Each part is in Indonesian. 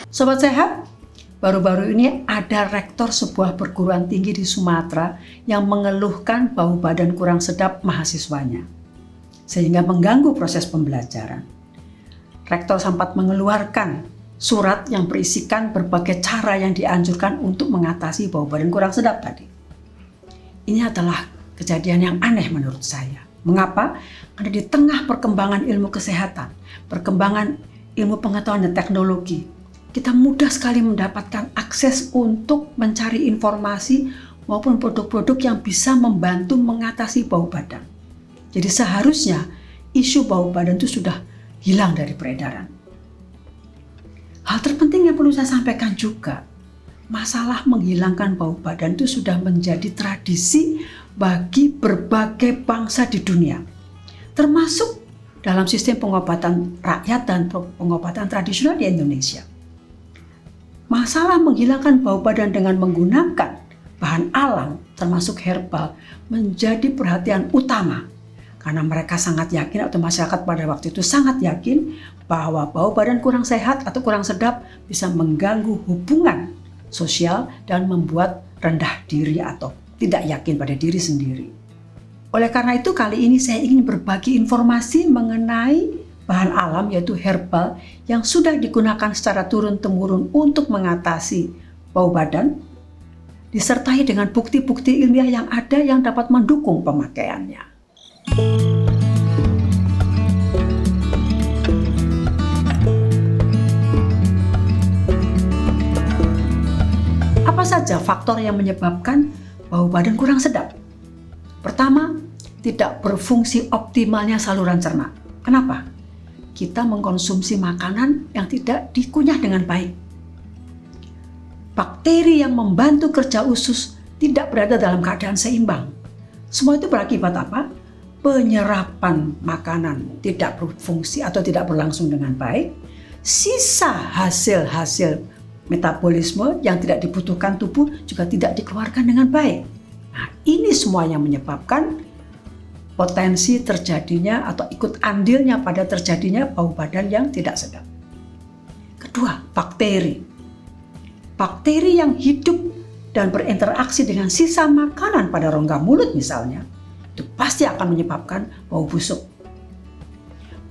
Sobat Sehat, baru-baru ini ada rektor sebuah perguruan tinggi di Sumatera yang mengeluhkan bau badan kurang sedap mahasiswanya, sehingga mengganggu proses pembelajaran. Rektor sempat mengeluarkan surat yang berisikan berbagai cara yang dianjurkan untuk mengatasi bau badan kurang sedap tadi. Ini adalah kejadian yang aneh menurut saya. Mengapa? Karena di tengah perkembangan ilmu kesehatan, perkembangan ilmu pengetahuan dan teknologi, kita mudah sekali mendapatkan akses untuk mencari informasi maupun produk-produk yang bisa membantu mengatasi bau badan. Jadi seharusnya isu bau badan itu sudah hilang dari peredaran. Hal terpenting yang perlu saya sampaikan juga, masalah menghilangkan bau badan itu sudah menjadi tradisi bagi berbagai bangsa di dunia, termasuk dalam sistem pengobatan rakyat dan pengobatan tradisional di Indonesia. Masalah menghilangkan bau badan dengan menggunakan bahan alam termasuk herbal menjadi perhatian utama karena mereka sangat yakin atau masyarakat pada waktu itu sangat yakin bahwa bau badan kurang sehat atau kurang sedap bisa mengganggu hubungan sosial dan membuat rendah diri atau tidak yakin pada diri sendiri. Oleh karena itu kali ini saya ingin berbagi informasi mengenai bahan alam yaitu herbal yang sudah digunakan secara turun-temurun untuk mengatasi bau badan, disertai dengan bukti-bukti ilmiah yang ada yang dapat mendukung pemakaiannya. Apa saja faktor yang menyebabkan bau badan kurang sedap? Pertama, tidak berfungsi optimalnya saluran cerna. Kenapa? Kita mengkonsumsi makanan yang tidak dikunyah dengan baik. Bakteri yang membantu kerja usus tidak berada dalam keadaan seimbang. Semua itu berakibat apa? Penyerapan makanan tidak berfungsi atau tidak berlangsung dengan baik. Sisa hasil metabolisme yang tidak dibutuhkan tubuh juga tidak dikeluarkan dengan baik. Nah, ini semuanya menyebabkan potensi terjadinya atau ikut andilnya pada terjadinya bau badan yang tidak sedap. Kedua, bakteri. Bakteri yang hidup dan berinteraksi dengan sisa makanan pada rongga mulut misalnya, itu pasti akan menyebabkan bau busuk.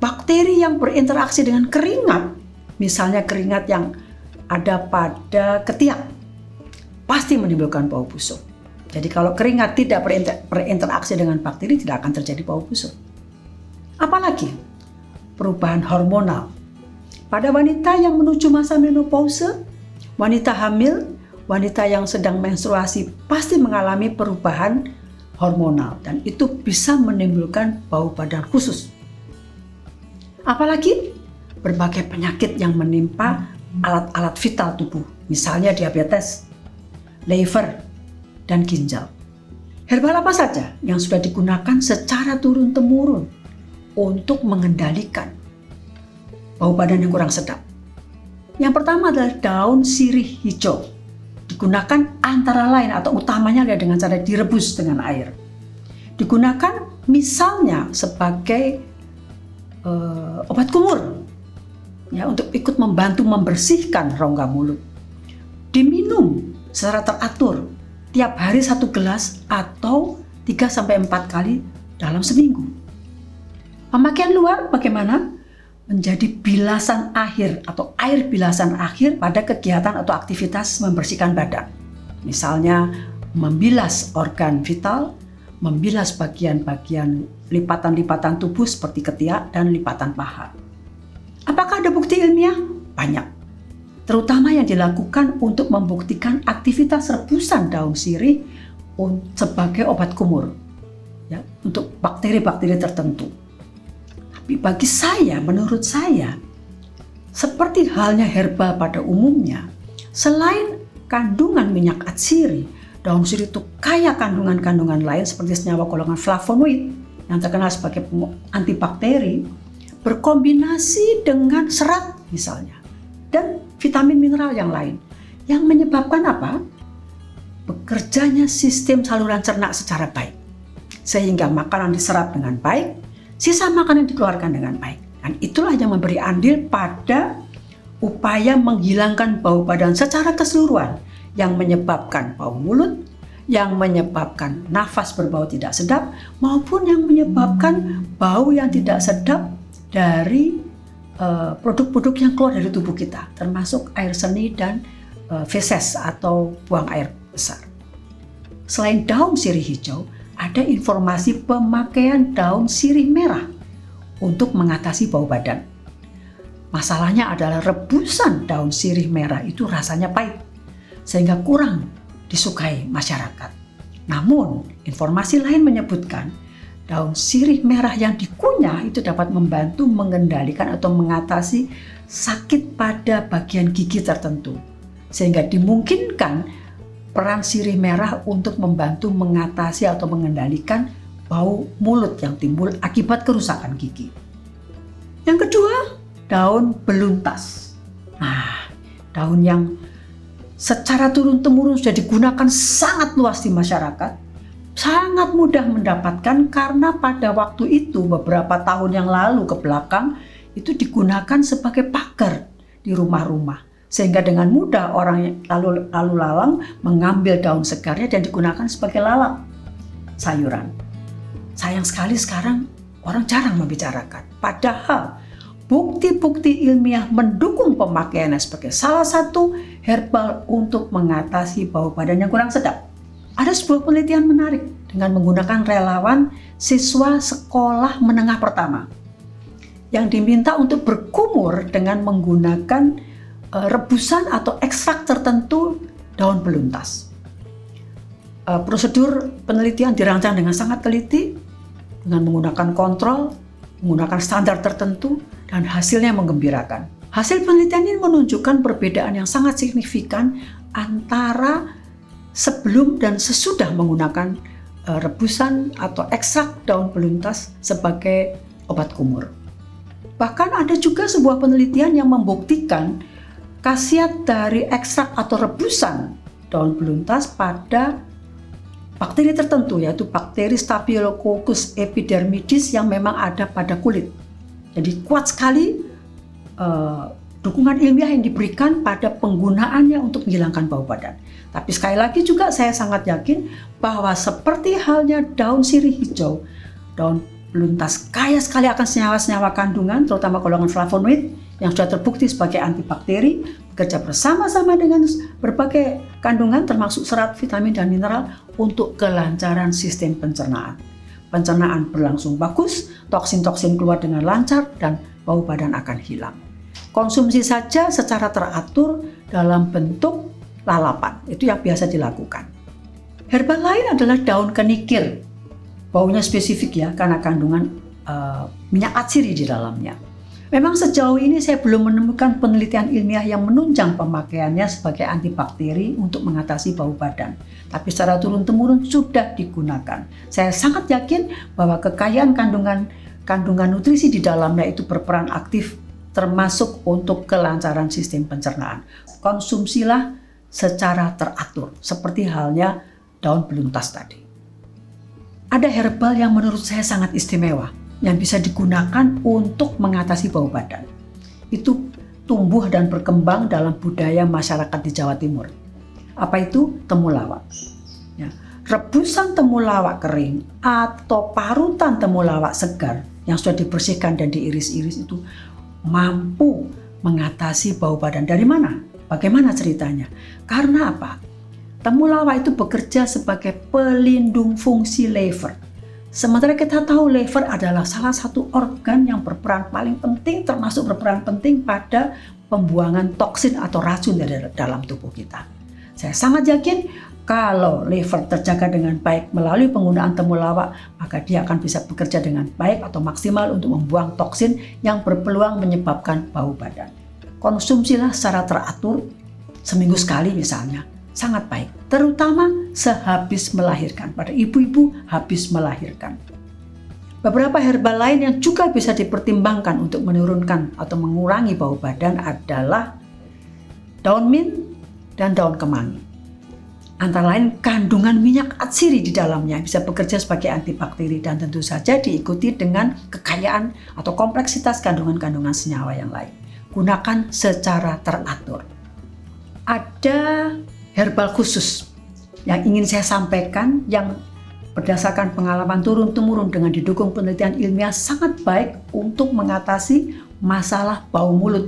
Bakteri yang berinteraksi dengan keringat, misalnya keringat yang ada pada ketiak, pasti menimbulkan bau busuk. Jadi kalau keringat tidak berinteraksi dengan bakteri tidak akan terjadi bau busuk. Apalagi perubahan hormonal. Pada wanita yang menuju masa menopause, wanita hamil, wanita yang sedang menstruasi pasti mengalami perubahan hormonal dan itu bisa menimbulkan bau badan khusus. Apalagi berbagai penyakit yang menimpa alat-alat vital tubuh, misalnya diabetes, liver, dan ginjal. Herbal apa saja yang sudah digunakan secara turun-temurun untuk mengendalikan bau badan yang kurang sedap? Yang pertama adalah daun sirih hijau. Digunakan antara lain atau utamanya adalah dengan cara direbus dengan air. Digunakan misalnya sebagai obat kumur, ya, untuk ikut membantu membersihkan rongga mulut. Diminum secara teratur tiap hari 1 gelas atau 3-4 kali dalam seminggu. Pemakaian luar bagaimana? Menjadi bilasan akhir atau air bilasan akhir pada kegiatan atau aktivitas membersihkan badan. Misalnya membilas organ vital, membilas bagian-bagian lipatan-lipatan tubuh seperti ketiak dan lipatan paha. Apakah ada bukti ilmiah? Banyak. Terutama yang dilakukan untuk membuktikan aktivitas rebusan daun sirih sebagai obat kumur, ya, untuk bakteri-bakteri tertentu. Tapi bagi saya, menurut saya, seperti halnya herbal pada umumnya, selain kandungan minyak atsiri, daun sirih itu kaya kandungan-kandungan lain seperti senyawa golongan flavonoid yang terkenal sebagai antibakteri, berkombinasi dengan serat misalnya, dan vitamin mineral yang lain yang menyebabkan apa? Bekerjanya sistem saluran cerna secara baik sehingga makanan diserap dengan baik, sisa makanan dikeluarkan dengan baik. Dan itulah yang memberi andil pada upaya menghilangkan bau badan secara keseluruhan yang menyebabkan bau mulut, yang menyebabkan nafas berbau tidak sedap, maupun yang menyebabkan bau yang tidak sedap dari produk-produk yang keluar dari tubuh kita, termasuk air seni dan feses atau buang air besar. Selain daun sirih hijau, ada informasi pemakaian daun sirih merah untuk mengatasi bau badan. Masalahnya adalah rebusan daun sirih merah itu rasanya pahit, sehingga kurang disukai masyarakat. Namun, informasi lain menyebutkan daun sirih merah yang dikunyah itu dapat membantu mengendalikan atau mengatasi sakit pada bagian gigi tertentu, sehingga dimungkinkan peran sirih merah untuk membantu mengatasi atau mengendalikan bau mulut yang timbul akibat kerusakan gigi. Yang kedua, daun beluntas. Nah, daun yang secara turun-temurun sudah digunakan sangat luas di masyarakat, sangat mudah mendapatkan karena pada waktu itu beberapa tahun yang lalu ke belakang itu digunakan sebagai pagar di rumah-rumah, sehingga dengan mudah orang lalu lalang mengambil daun segarnya dan digunakan sebagai lalap sayuran. Sayang sekali sekarang orang jarang membicarakan, padahal bukti-bukti ilmiah mendukung pemakaiannya sebagai salah satu herbal untuk mengatasi bau badan yang kurang sedap. Ada sebuah penelitian menarik dengan menggunakan relawan siswa sekolah menengah pertama yang diminta untuk berkumur dengan menggunakan rebusan atau ekstrak tertentu daun beluntas. Prosedur penelitian dirancang dengan sangat teliti, dengan menggunakan kontrol, menggunakan standar tertentu, dan hasilnya menggembirakan. Hasil penelitian ini menunjukkan perbedaan yang sangat signifikan antara sebelum dan sesudah menggunakan rebusan atau ekstrak daun beluntas sebagai obat kumur. Bahkan ada juga sebuah penelitian yang membuktikan khasiat dari ekstrak atau rebusan daun beluntas pada bakteri tertentu, yaitu bakteri Staphylococcus epidermidis yang memang ada pada kulit. Jadi kuat sekali dukungan ilmiah yang diberikan pada penggunaannya untuk menghilangkan bau badan. Tapi sekali lagi juga saya sangat yakin bahwa seperti halnya daun sirih hijau, daun beluntas kaya sekali akan senyawa-senyawa kandungan, terutama golongan flavonoid yang sudah terbukti sebagai antibakteri, bekerja bersama-sama dengan berbagai kandungan termasuk serat, vitamin, dan mineral untuk kelancaran sistem pencernaan. Pencernaan berlangsung bagus, toksin-toksin keluar dengan lancar, dan bau badan akan hilang. Konsumsi saja secara teratur dalam bentuk lalapan, itu yang biasa dilakukan. Herbal lain adalah daun kenikir. Baunya spesifik ya, karena kandungan minyak atsiri di dalamnya. Memang sejauh ini saya belum menemukan penelitian ilmiah yang menunjang pemakaiannya sebagai antibakteri untuk mengatasi bau badan. Tapi secara turun-temurun sudah digunakan. Saya sangat yakin bahwa kekayaan kandungan nutrisi di dalamnya itu berperan aktif termasuk untuk kelancaran sistem pencernaan. Konsumsilah secara teratur, seperti halnya daun beluntas tadi. Ada herbal yang menurut saya sangat istimewa, yang bisa digunakan untuk mengatasi bau badan. Itu tumbuh dan berkembang dalam budaya masyarakat di Jawa Timur. Apa itu? Temulawak. Ya. Rebusan temulawak kering atau parutan temulawak segar yang sudah dibersihkan dan diiris-iris itu mampu mengatasi bau badan. Dari mana? Bagaimana ceritanya? Karena apa? Temulawak itu bekerja sebagai pelindung fungsi lever. Sementara kita tahu lever adalah salah satu organ yang berperan paling penting, termasuk berperan penting pada pembuangan toksin atau racun dari dalam tubuh kita. Saya sangat yakin kalau lever terjaga dengan baik melalui penggunaan temulawak, maka dia akan bisa bekerja dengan baik atau maksimal untuk membuang toksin yang berpeluang menyebabkan bau badan. Konsumsilah secara teratur, seminggu sekali misalnya. Sangat baik, terutama sehabis melahirkan, pada ibu-ibu habis melahirkan. Beberapa herbal lain yang juga bisa dipertimbangkan untuk menurunkan atau mengurangi bau badan adalah daun mint dan daun kemangi. Antara lain kandungan minyak atsiri di dalamnya bisa bekerja sebagai antibakteri dan tentu saja diikuti dengan kekayaan atau kompleksitas kandungan-kandungan senyawa yang lain. gunakan secara teratur. Ada herbal khusus yang ingin saya sampaikan yang berdasarkan pengalaman turun-temurun dengan didukung penelitian ilmiah sangat baik untuk mengatasi masalah bau mulut.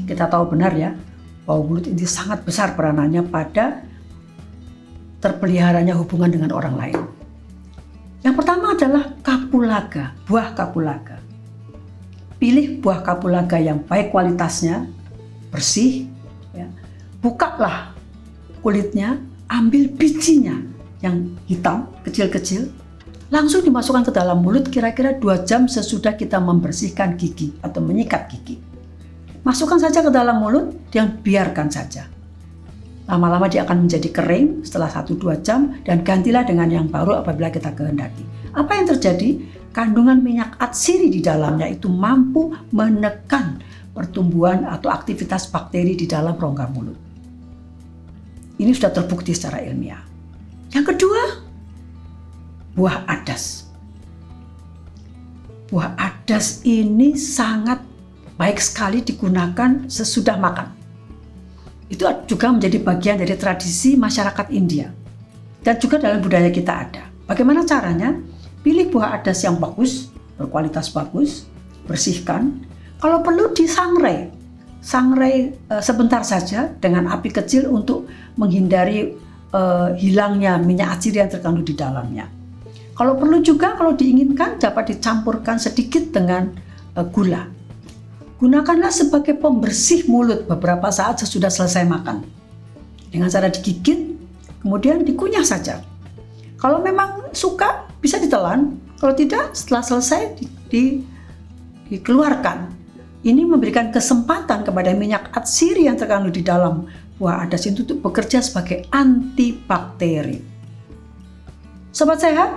Kita tahu benar ya, bau mulut ini sangat besar peranannya pada terpeliharanya hubungan dengan orang lain. Yang pertama adalah kapulaga, buah kapulaga. Pilih buah kapulaga yang baik kualitasnya, bersih, ya. Bukalah kulitnya, ambil bijinya yang hitam, kecil-kecil, langsung dimasukkan ke dalam mulut kira-kira 2 jam sesudah kita membersihkan gigi atau menyikat gigi. Masukkan saja ke dalam mulut dan biarkan saja. Lama-lama dia akan menjadi kering setelah 1-2 jam dan gantilah dengan yang baru apabila kita kehendaki. Apa yang terjadi? Kandungan minyak atsiri di dalamnya itu mampu menekan pertumbuhan atau aktivitas bakteri di dalam rongga mulut. Ini sudah terbukti secara ilmiah. Yang kedua, buah adas. Buah adas ini sangat baik sekali digunakan sesudah makan. Itu juga menjadi bagian dari tradisi masyarakat India. Dan juga dalam budaya kita ada. Bagaimana caranya? Pilih buah adas yang bagus, berkualitas bagus, bersihkan. Kalau perlu disangrai. Sangrai sebentar saja dengan api kecil untuk menghindari hilangnya minyak atsiri yang terkandung di dalamnya. Kalau perlu juga, kalau diinginkan, dapat dicampurkan sedikit dengan gula. Gunakanlah sebagai pembersih mulut beberapa saat sesudah selesai makan. Dengan cara digigit, kemudian dikunyah saja. Kalau memang suka, bisa ditelan. Kalau tidak, setelah selesai dikeluarkan. Ini memberikan kesempatan kepada minyak atsiri yang terkandung di dalam buah adas itu untuk bekerja sebagai antibakteri. Sobat sehat,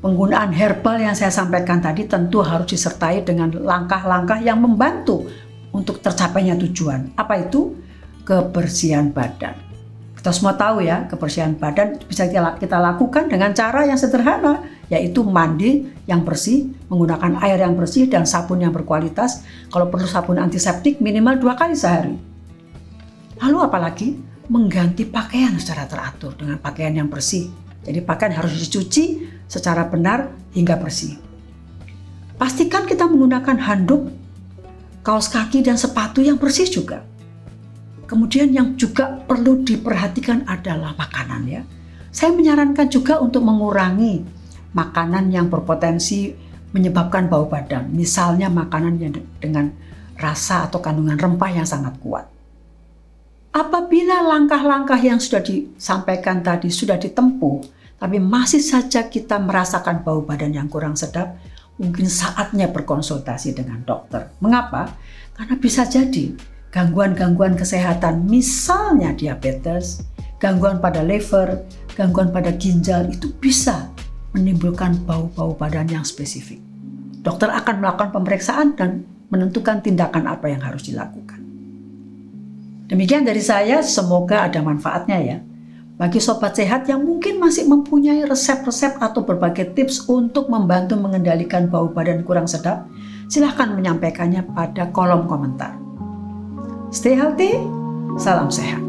penggunaan herbal yang saya sampaikan tadi tentu harus disertai dengan langkah-langkah yang membantu untuk tercapainya tujuan. Apa itu? Kebersihan badan. Kita semua tahu ya, kebersihan badan bisa kita lakukan dengan cara yang sederhana, yaitu mandi yang bersih, menggunakan air yang bersih dan sabun yang berkualitas. Kalau perlu sabun antiseptik minimal 2 kali sehari. Lalu apalagi? Mengganti pakaian secara teratur dengan pakaian yang bersih. Jadi pakaian harus dicuci secara benar hingga bersih. Pastikan kita menggunakan handuk, kaos kaki dan sepatu yang bersih juga. Kemudian yang juga perlu diperhatikan adalah makanan ya. Saya menyarankan juga untuk mengurangi makanan yang berpotensi menyebabkan bau badan. Misalnya makanan yang dengan rasa atau kandungan rempah yang sangat kuat. Apabila langkah-langkah yang sudah disampaikan tadi sudah ditempuh, tapi masih saja kita merasakan bau badan yang kurang sedap, mungkin saatnya berkonsultasi dengan dokter. Mengapa? Karena bisa jadi gangguan-gangguan kesehatan, misalnya diabetes, gangguan pada liver, gangguan pada ginjal, itu bisa menimbulkan bau-bau badan yang spesifik. Dokter akan melakukan pemeriksaan dan menentukan tindakan apa yang harus dilakukan. Demikian dari saya, semoga ada manfaatnya ya. Bagi sobat sehat yang mungkin masih mempunyai resep-resep atau berbagai tips untuk membantu mengendalikan bau badan kurang sedap, silahkan menyampaikannya pada kolom komentar. Stay healthy, salam sehat.